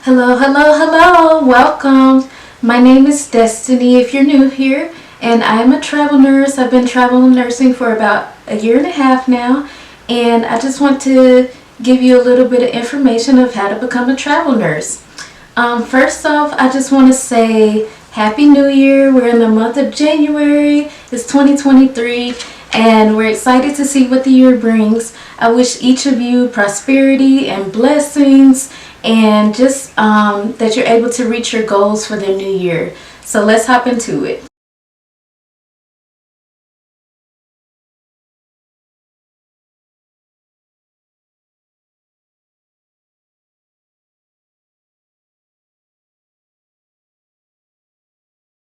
Hello, hello, hello, welcome. My name is Destiny if you're new here, and I'm a travel nurse. I've been travel nursing for about a year and a half now, and I just want to give you a little bit of information of how to become a travel nurse. First off, I just want to say Happy New Year. We're in the month of January. It's 2023, and we're excited to see what the year brings. I wish each of you prosperity and blessings, and just that you're able to reach your goals for the new year. So let's hop into it.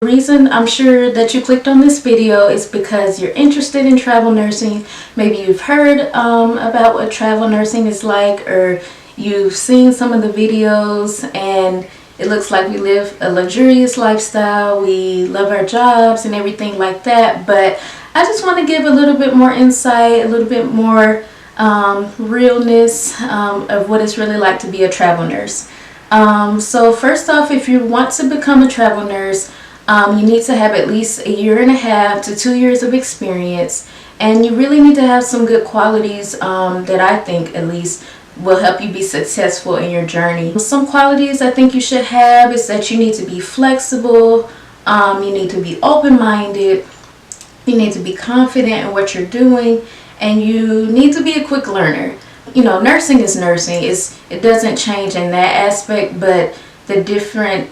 The reason I'm sure that you clicked on this video is because you're interested in travel nursing. Maybe you've heard about what travel nursing is like, or you've seen some of the videos and it looks like we live a luxurious lifestyle. We love our jobs and everything like that. But I just want to give a little bit more insight, a little bit more realness of what it's really like to be a travel nurse. So first off, if you want to become a travel nurse, you need to have at least a year and a half to 2 years of experience, and you really need to have some good qualities that I think at least will help you be successful in your journey. Some qualities I think you should have is that you need to be flexible, you need to be open-minded, you need to be confident in what you're doing, and you need to be a quick learner. You know, nursing is nursing. It doesn't change in that aspect, but the different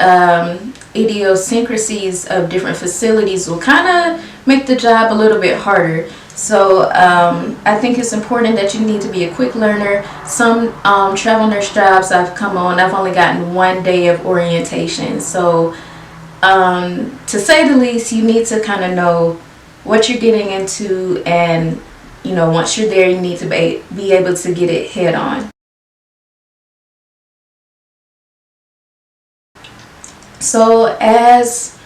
idiosyncrasies of different facilities will kind of make the job a little bit harder. So I think it's important that you need to be a quick learner. Some travel nurse jobs I've come on, I've only gotten 1 day of orientation. So to say the least, you need to kind of know what you're getting into, and you know, once you're there, you need to be able to get it head on. So as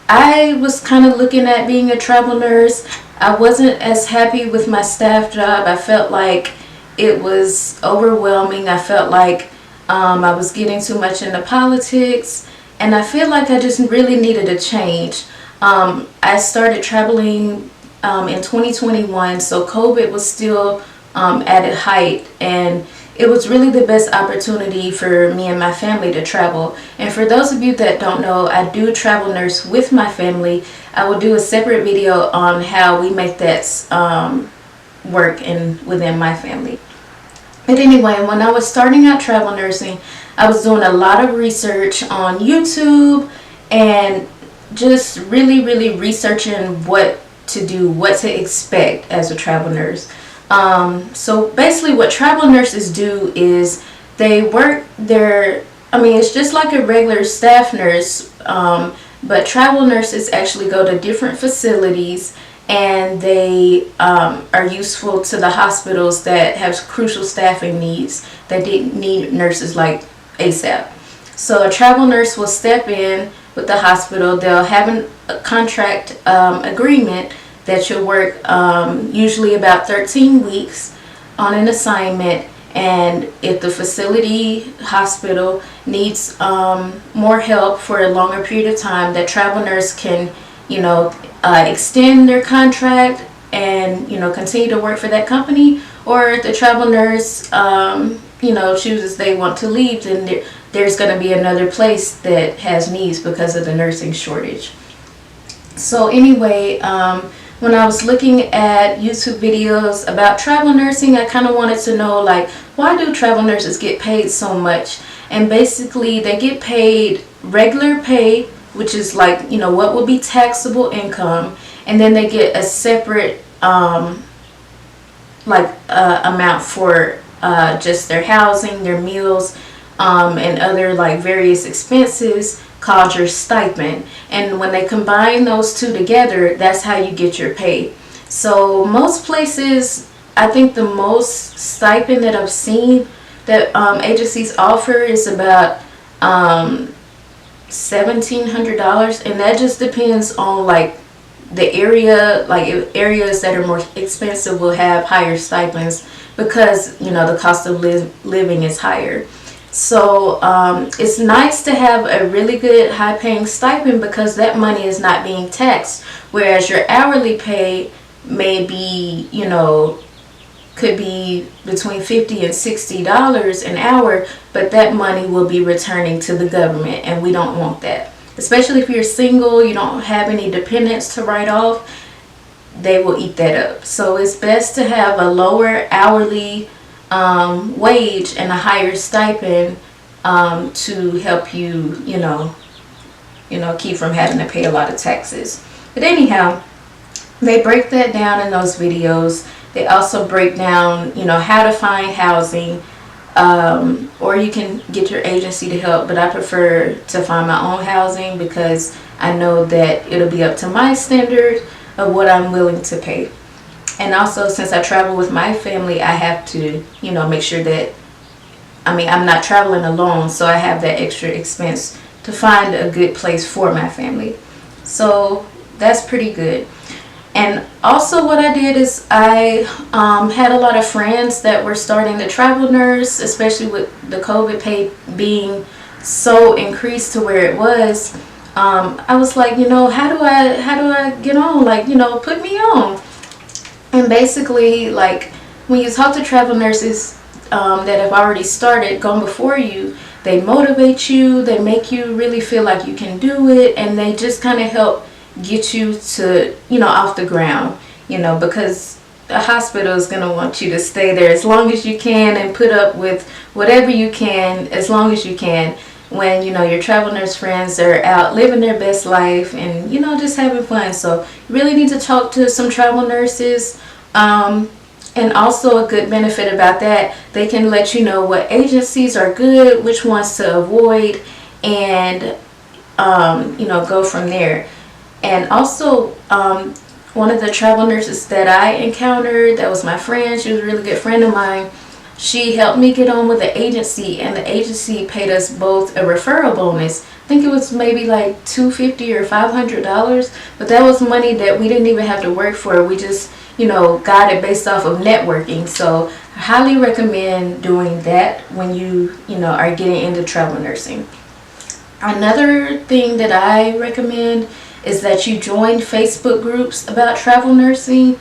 I was kind of looking at being a travel nurse, I wasn't as happy with my staff job. I felt like it was overwhelming. I felt like I was getting too much into politics, and I feel like I just really needed a change. I started traveling in 2021, so COVID was still at its height, and it was really the best opportunity for me and my family to travel. And for those of you that don't know, I do travel nurse with my family. I will do a separate video on how we make that work within my family. But anyway, when I was starting out travel nursing, I was doing a lot of research on YouTube and just really researching what to do, what to expect as a travel nurse. So basically what travel nurses do is they work it's just like a regular staff nurse, but travel nurses actually go to different facilities, and they are useful to the hospitals that have crucial staffing needs that need nurses like ASAP. So a travel nurse will step in with the hospital. They'll have a contract agreement that you'll work usually about 13 weeks on an assignment, and if the hospital needs more help for a longer period of time, that travel nurse can, extend their contract and, continue to work for that company. Or if the travel nurse, chooses they want to leave, then there's going to be another place that has needs because of the nursing shortage. So anyway, when I was looking at YouTube videos about travel nursing, I kind of wanted to know, like, why do travel nurses get paid so much? And basically they get paid regular pay, which is like, what would be taxable income, and then they get a separate amount for just their housing, their meals, and other like various expenses called your stipend. And when they combine those two together, that's how you get your pay. So most places, I think the most stipend that I've seen that agencies offer is about $1,700, and that just depends on like the area. Like areas that are more expensive will have higher stipends because the cost of living is higher. So it's nice to have a really good high paying stipend because that money is not being taxed. Whereas your hourly pay may be, could be between $50 and $60 an hour, but that money will be returning to the government, and we don't want that. Especially if you're single, you don't have any dependents to write off, they will eat that up. So it's best to have a lower hourly wage and a higher stipend to help you, keep from having to pay a lot of taxes. But anyhow, they break that down in those videos. They also break down, how to find housing, or you can get your agency to help, but I prefer to find my own housing because I know that it'll be up to my standard of what I'm willing to pay. And also, since I travel with my family, I have to, make sure that, I'm not traveling alone, so I have that extra expense to find a good place for my family. So that's pretty good. And also what I did is I had a lot of friends that were starting to travel nurse, especially with the COVID pay being so increased to where it was. I was like, how do I get on? Like, put me on. And basically, like, when you talk to travel nurses that have already started, gone before you, they motivate you, they make you really feel like you can do it, and they just kind of help get you to, off the ground, because the hospital is going to want you to stay there as long as you can and put up with whatever you can as long as you can when, your travel nurse friends are out living their best life and, just having fun. So you really need to talk to some travel nurses. And also a good benefit about that, they can let you know what agencies are good, which ones to avoid, and, go from there. And also, one of the travel nurses that I encountered, that was my friend, she was a really good friend of mine, she helped me get on with the agency, and the agency paid us both a referral bonus. I think it was maybe like $250 or $500, but that was money that we didn't even have to work for. We just, got it based off of networking. So I highly recommend doing that when you, are getting into travel nursing. Another thing that I recommend is that you join Facebook groups about travel nursing.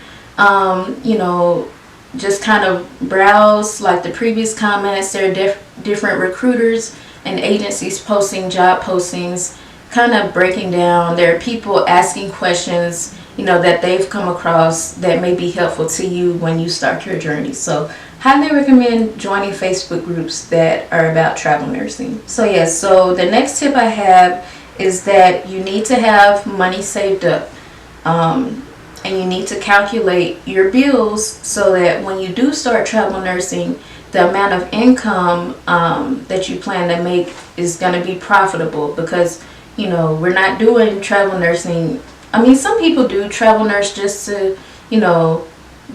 Just kind of browse, like the previous comments, there are different recruiters and agencies posting job postings, kind of breaking down. There are people asking questions, that they've come across that may be helpful to you when you start your journey. So highly recommend joining Facebook groups that are about travel nursing. So yes, so the next tip I have is that you need to have money saved up. And you need to calculate your bills so that when you do start travel nursing, the amount of income that you plan to make is going to be profitable, because, we're not doing travel nursing. Some people do travel nurse just to,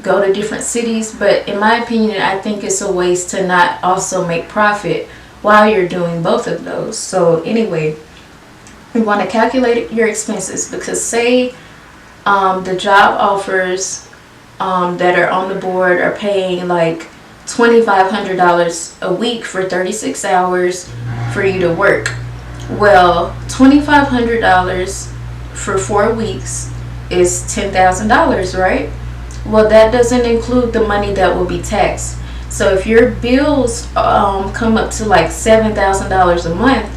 go to different cities, but in my opinion, I think it's a waste to not also make profit while you're doing both of those. So anyway, you want to calculate your expenses, because say the job offers that are on the board are paying like $2,500 a week for 36 hours for you to work. Well, $2,500 for 4 weeks is $10,000, right? Well, that doesn't include the money that will be taxed. So if your bills come up to like $7,000 a month,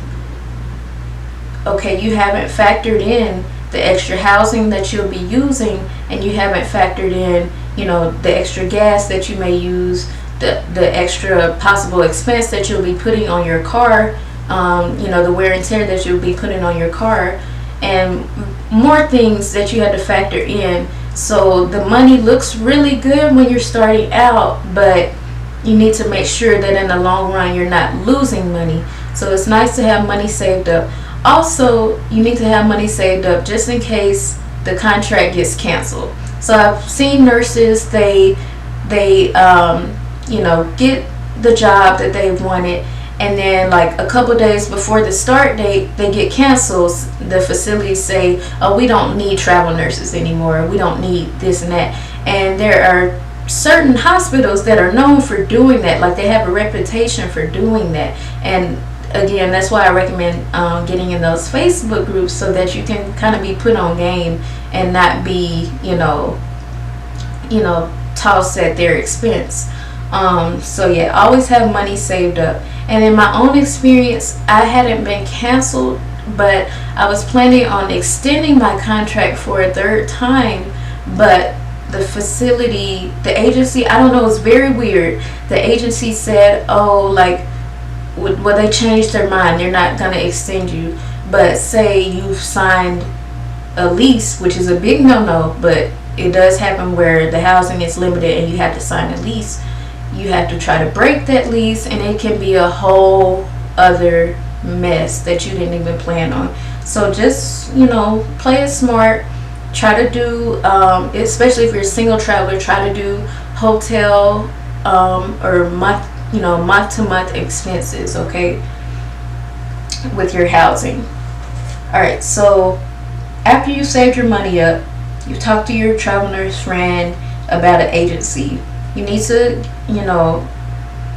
okay, you haven't factored in the extra housing that you'll be using, and you haven't factored in, the extra gas that you may use, the extra possible expense that you'll be putting on your car, the wear and tear that you'll be putting on your car, and more things that you had to factor in. So the money looks really good when you're starting out, but you need to make sure that in the long run you're not losing money. So it's nice to have money saved up. Also, you need to have money saved up just in case the contract gets canceled. So I've seen nurses, they get the job that they wanted, and then like a couple days before the start date, they get canceled. The facilities say, oh, we don't need travel nurses anymore. We don't need this and that. And there are certain hospitals that are known for doing that, like they have a reputation for doing that. And again, that's why I recommend getting in those Facebook groups, so that you can kind of be put on game and not be, tossed at their expense. So yeah, always have money saved up. And in my own experience, I hadn't been canceled, but I was planning on extending my contract for a third time. But the facility, the agency, I don't know, it's very weird. The agency said, oh, like, well, they changed their mind. They're not going to extend you. But say you've signed a lease, which is a big no-no, but it does happen where the housing is limited and you have to sign a lease. You have to try to break that lease, and it can be a whole other mess that you didn't even plan on. So just, play it smart. Try to do, especially if you're a single traveler, try to do hotel or month to month expenses, okay, with your housing. All right, so after you saved your money up, you talk to your travel nurse friend about an agency. You need to,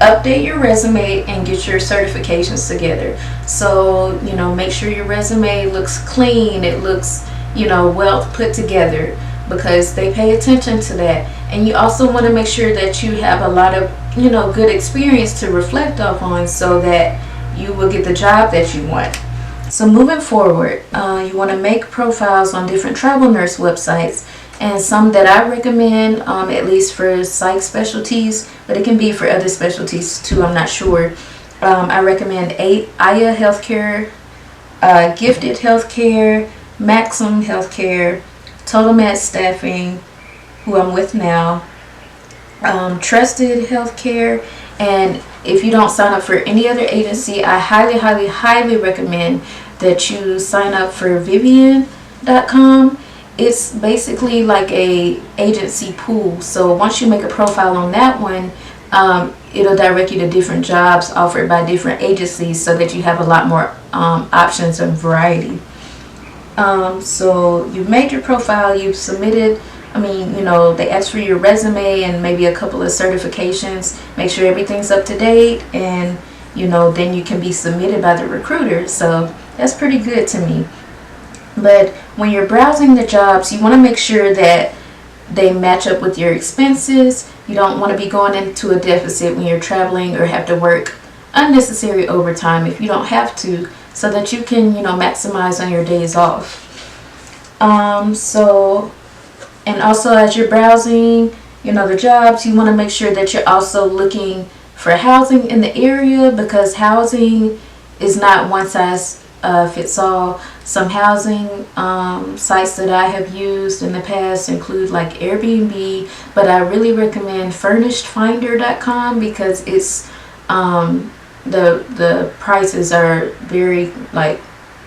update your resume and get your certifications together. So, make sure your resume looks clean, it looks, well put together, because they pay attention to that. And you also want to make sure that you have a lot of, good experience to reflect off on, so that you will get the job that you want. So moving forward, you want to make profiles on different travel nurse websites, and some that I recommend, at least for psych specialties, but it can be for other specialties too, I'm not sure. I recommend Aya Healthcare, Gifted Healthcare, Maxim Healthcare, Total Med Staffing, who I'm with now, Trusted Healthcare. And if you don't sign up for any other agency, I highly, highly, highly recommend that you sign up for Vivian.com. It's basically like a agency pool. So once you make a profile on that one, it'll direct you to different jobs offered by different agencies, so that you have a lot more options and variety. So you've made your profile, you've submitted, they ask for your resume and maybe a couple of certifications. Make sure everything's up to date, and then you can be submitted by the recruiter. So that's pretty good to me. But when you're browsing the jobs, you want to make sure that they match up with your expenses. You don't want to be going into a deficit when you're traveling, or have to work unnecessary overtime if you don't have to, so that you can, maximize on your days off. And also, as you're browsing, the jobs, you want to make sure that you're also looking for housing in the area, because housing is not one size fits all. Some housing sites that I have used in the past include like Airbnb, but I really recommend FurnishedFinder.com, because it's the prices are very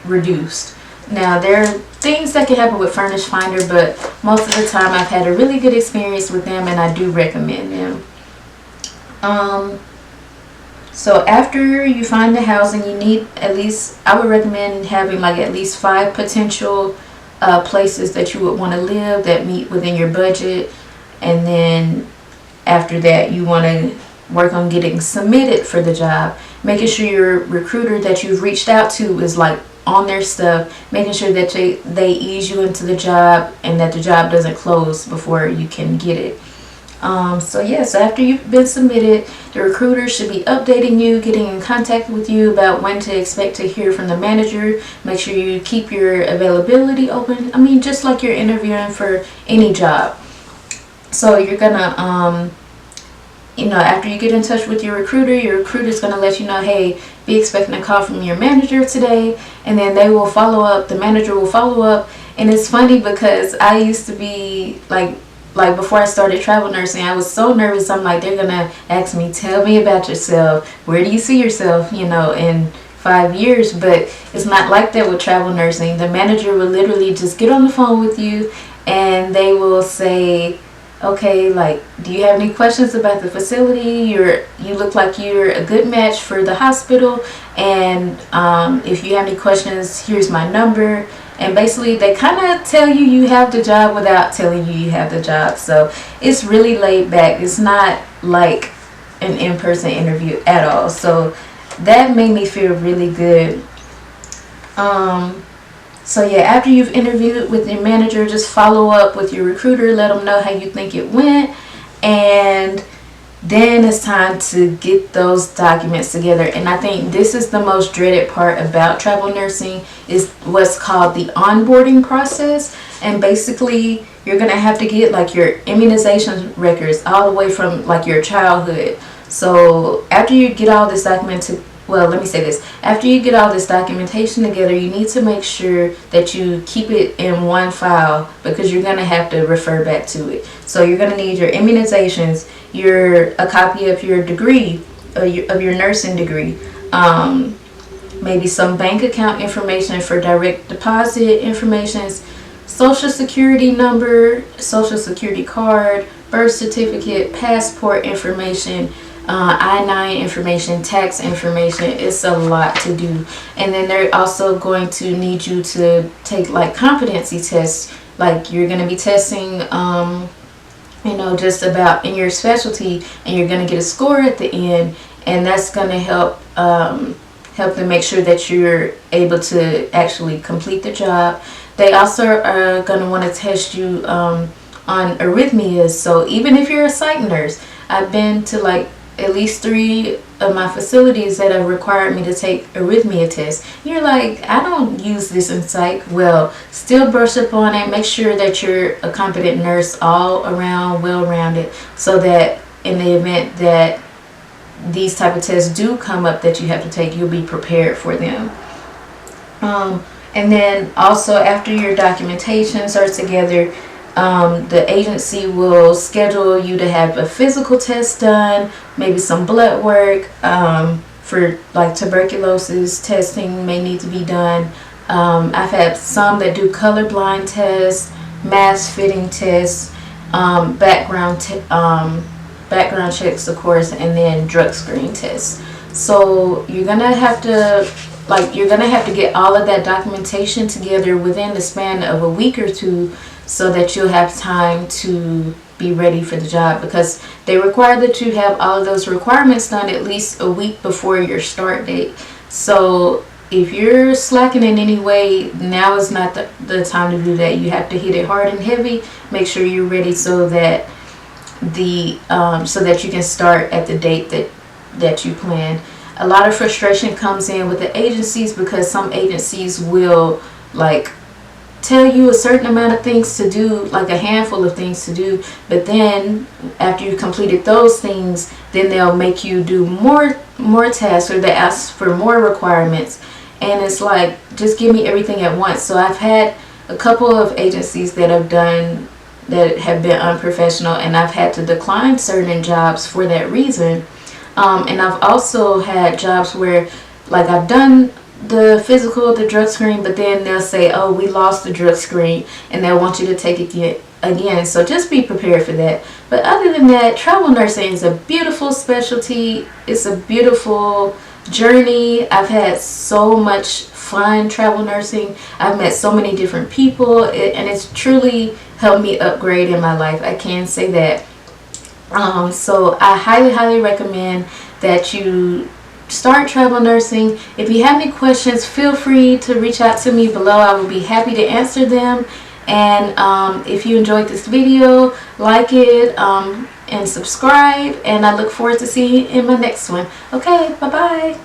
reduced. Now, there are things that can happen with Furnished Finder, but most of the time I've had a really good experience with them, and I do recommend them. So after you find the housing, you need I would recommend having at least 5 potential places that you would want to live that meet within your budget. And then after that, you want to work on getting submitted for the job, making sure your recruiter that you've reached out to is on their stuff, making sure that they ease you into the job, and that the job doesn't close before you can get it. So after you've been submitted, the recruiter should be updating you, getting in contact with you about when to expect to hear from the manager. Make sure you keep your availability open. Just like you're interviewing for any job. So you're gonna, after you get in touch with your recruiter's gonna let you know, hey, be expecting a call from your manager today, and then they will follow up. The manager will follow up. And it's funny, because I used to be like before I started travel nursing, I was so nervous. I'm like, they're gonna ask me, tell me about yourself. Where do you see yourself, in 5 years? But it's not like that with travel nursing. The manager will literally just get on the phone with you, and they will say, okay, do you have any questions about the facility? You look like you're a good match for the hospital, and if you have any questions, here's my number. and basically they kind of tell you you have the job without telling you have the job. So it's really laid back. It's not like an in-person interview at all. So that made me feel really good. So yeah, after you've interviewed with your manager, just follow up with your recruiter, let them know how you think it went, and then it's time to get those documents together. And I think this is the most dreaded part about travel nursing, is what's called the onboarding process. And basically you're gonna have to get like your immunization records all the way from like your childhood. So after you get all this after you get all this documentation together, you need to make sure that you keep it in one file, because you're going to have to refer back to it. So you're going to need your immunizations, a copy of your degree, of your nursing degree, maybe some bank account information for direct deposit information, social security number, social security card, birth certificate, passport information, I-9 information, tax information. It's a lot to do. And then they're also going to need you to take like competency tests. Like you're going to be testing, just about in your specialty, and you're going to get a score at the end, and that's going to help them make sure that you're able to actually complete the job. They also are going to want to test you on arrhythmias. So even if you're a psych nurse, I've been to like at least 3 of my facilities that have required me to take arrhythmia tests. You're like, I don't use this in psych. Well, still brush up on it. Make sure that you're a competent nurse all around, well-rounded, so that in the event that these type of tests do come up that you have to take, you'll be prepared for them. And then also after your documentations are together, the agency will schedule you to have a physical test done, maybe some blood work, for like tuberculosis testing may need to be done. I've had some that do colorblind tests, mask fitting tests, background checks, of course, and then drug screen tests. So you're gonna have to get all of that documentation together within the span of a week or two, so that you'll have time to be ready for the job, because they require that you have all of those requirements done at least a week before your start date. So if you're slacking in any way, now is not the time to do that. You have to hit it hard and heavy. Make sure you're ready so that you can start at the date that you plan. A lot of frustration comes in with the agencies, because some agencies will like tell you a certain amount of things to do, like a handful of things to do, but then after you completed those things, then they'll make you do more tasks, or they ask for more requirements, and it's like, just give me everything at once. So I've had a couple of agencies that have been unprofessional, and I've had to decline certain jobs for that reason. And I've also had jobs where like I've done the physical, the drug screen, but then they'll say, oh, we lost the drug screen, and they'll want you to take it again. So just be prepared for that. But other than that, travel nursing is a beautiful specialty. It's a beautiful journey. I've had so much fun travel nursing. I've met so many different people, and it's truly helped me upgrade in my life. I can say that. So I highly recommend that you start travel nursing. If you have any questions, feel free to reach out to me below. I will be happy to answer them. And if you enjoyed this video, like it and subscribe, and I look forward to seeing you in my next one. Okay, bye bye.